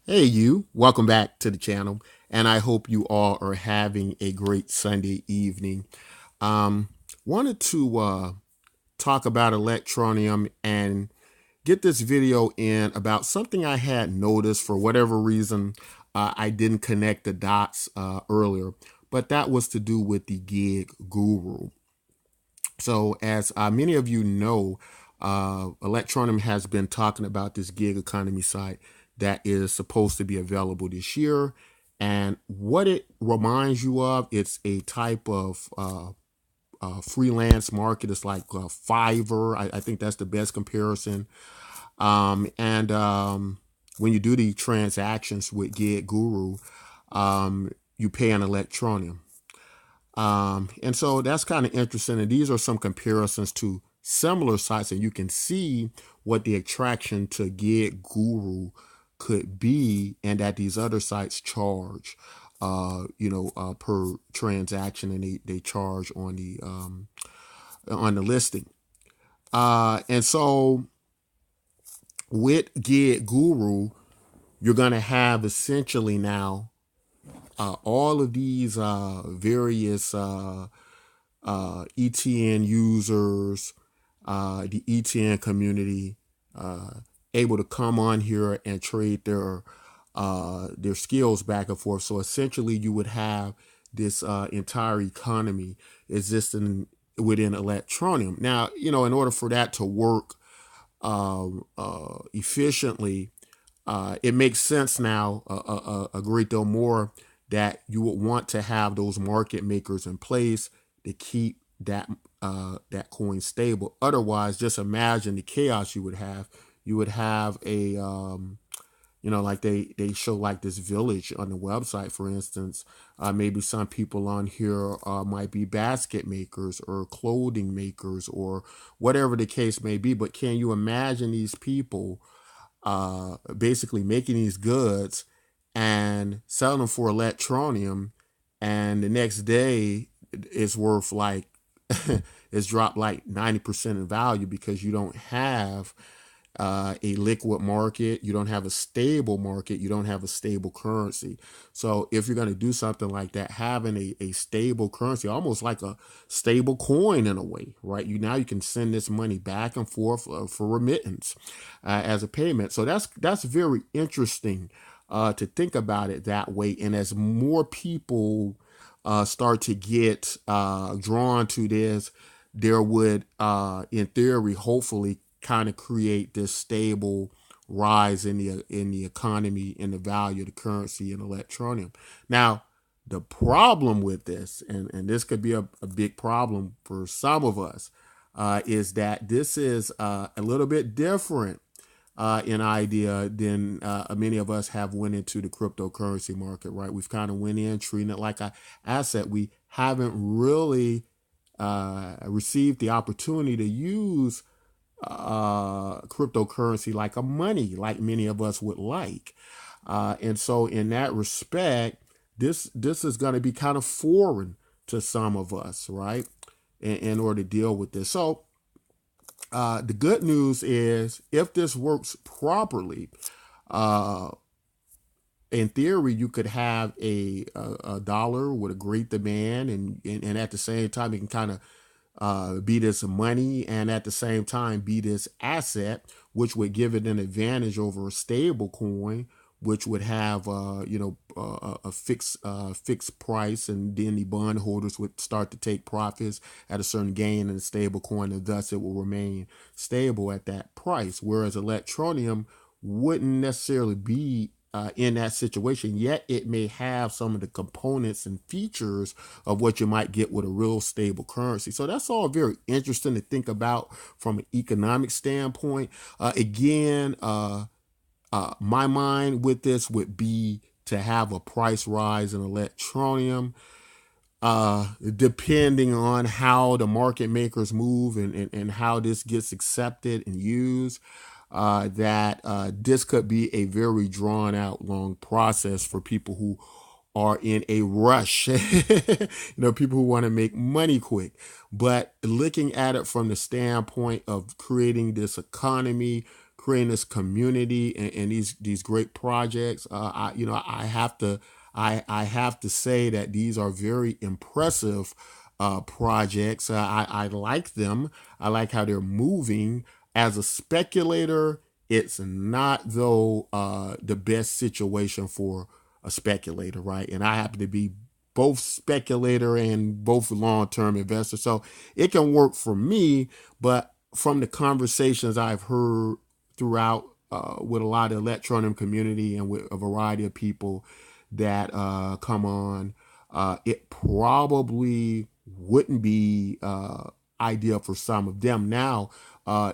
Hey, you. Welcome back to the channel. And I hope you all are having a great Sunday evening. Um, Wanted to talk about Electroneum and get this video in about something I had noticed for whatever reason. I didn't connect the dots earlier, but that was to do with the gig guru. So, as many of you know, Electroneum has been talking about this gig economy site that is supposed to be available this year. And what it reminds you of, it's a type of freelance market. It's like Fiverr. I think that's the best comparison. And when you do the transactions with Gig Guru, you pay an Electroneum. And so that's kind of interesting. And these are some comparisons to similar sites, and you can see what the attraction to Gig Guru could be, and that these other sites charge, per transaction, and they charge on the listing. And so with Gig Guru, you're going to have essentially now all of these various ETN users, the ETN community, uh, able to come on here and trade their skills back and forth. So essentially, you would have this entire economy existing within Electroneum. Now, in order for that to work efficiently, it makes sense now a great deal more that you would want to have those market makers in place to keep that coin stable. Otherwise, just imagine the chaos you would have. You would have a like they show like this village on the website, for instance. Maybe some people on here might be basket makers or clothing makers or whatever the case may be. But can you imagine these people basically making these goods and selling them for electronium, and the next day it's worth like it's dropped like 90% in value because you don't have a liquid market, you don't have a stable market, you don't have a stable currency. So if you're going to do something like that, having a stable currency, almost like a stable coin in a way, right? You can send this money back and forth for remittance as a payment. So that's very interesting to think about it that way. And as more people start to get drawn to this, there would, in theory, hopefully, kind of create this stable rise in the economy, in the value of the currency and electronium. Now, the problem with this, and this could be a big problem for some of us, is that this is a little bit different in idea than many of us have went into the cryptocurrency market, right? We've kind of went in treating it like an asset. We haven't really received the opportunity to use cryptocurrency like a money, like many of us would like. And so, in that respect, this is going to be kind of foreign to some of us, right? In order to deal with this. So, the good news is if this works properly, uh, in theory, you could have a dollar with a great demand, and at the same time, it can kind of be this money, and at the same time be this asset, which would give it an advantage over a stable coin, which would have a fixed price, and then the bondholders would start to take profits at a certain gain in the stable coin, and thus it will remain stable at that price. Whereas Electronium wouldn't necessarily be in that situation, yet it may have some of the components and features of what you might get with a real stable currency. So that's all very interesting to think about from an economic standpoint. My mind with this would be to have a price rise in electronium, depending on how the market makers move, and how this gets accepted and used. That this could be a very drawn out long process for people who are in a rush, people who want to make money quick. But looking at it from the standpoint of creating this economy, creating this community and these great projects. I have to say that these are very impressive projects. I like them. I like how they're moving. As a speculator, it's not though the best situation for a speculator, right? And I happen to be both speculator and both long-term investor, so it can work for me. But from the conversations I've heard throughout with a lot of the Electroneum community and with a variety of people that come on, it probably wouldn't be ideal for some of them. Now,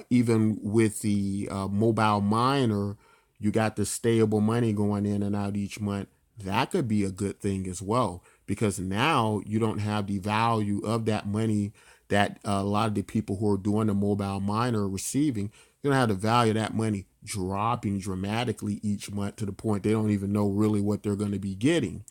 even with the mobile miner, you got the stable money going in and out each month. That could be a good thing as well, because now you don't have the value of that money that a lot of the people who are doing the mobile miner are receiving. You don't have the value of that money dropping dramatically each month to the point they don't even know really what they're going to be getting.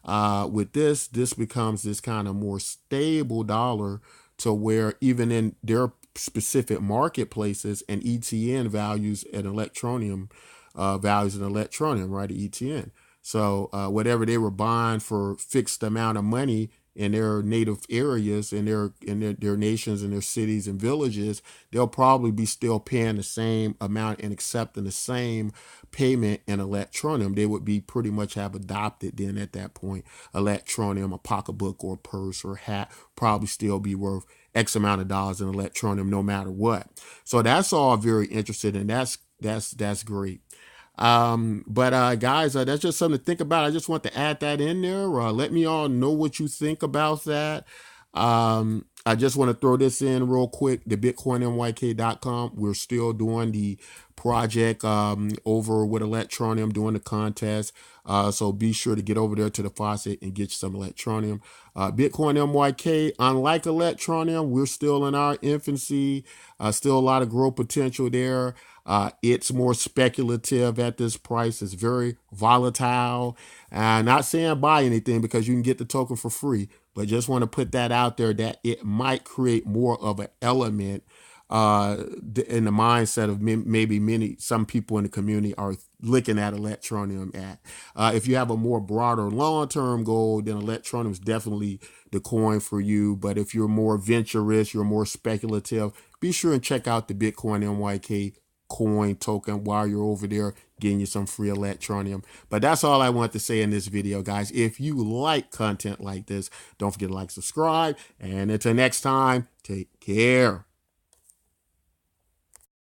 With this becomes this kind of more stable dollar, to where even in their specific marketplaces and ETN values an Electroneum, values an Electroneum, right? The ETN. So whatever they were buying for fixed amount of money in their native areas, in their nations and their cities and villages, they'll probably be still paying the same amount and accepting the same payment in Electroneum. They would be pretty much have adopted then at that point Electroneum, a pocketbook or purse or hat, probably still be worth X amount of dollars in Electroneum no matter what. So that's all very interesting, and that's great. But guys, that's just something to think about. I just want to add that in there. Let me all know what you think about that. I just want to throw this in real quick. The BitcoinNYK.com. We're still doing the project over with Electroneum, doing the contest. So be sure to get over there to the faucet and get you some Electroneum. Bitcoin MYK, unlike Electroneum, we're still in our infancy. Still a lot of growth potential there. It's more speculative at this price. It's very volatile. Not saying buy anything because you can get the token for free, but just want to put that out there that it might create more of an element in the mindset of maybe some people in the community are looking at Electroneum at. If you have a more broader long-term goal, then Electroneum is definitely the coin for you. But if you're more venturous, you're more speculative, be sure and check out the Bitcoin NYK coin token while you're over there getting you some free Electroneum. But that's all I want to say in this video, guys. If you like content like this, don't forget to like, subscribe, and until next time, take care.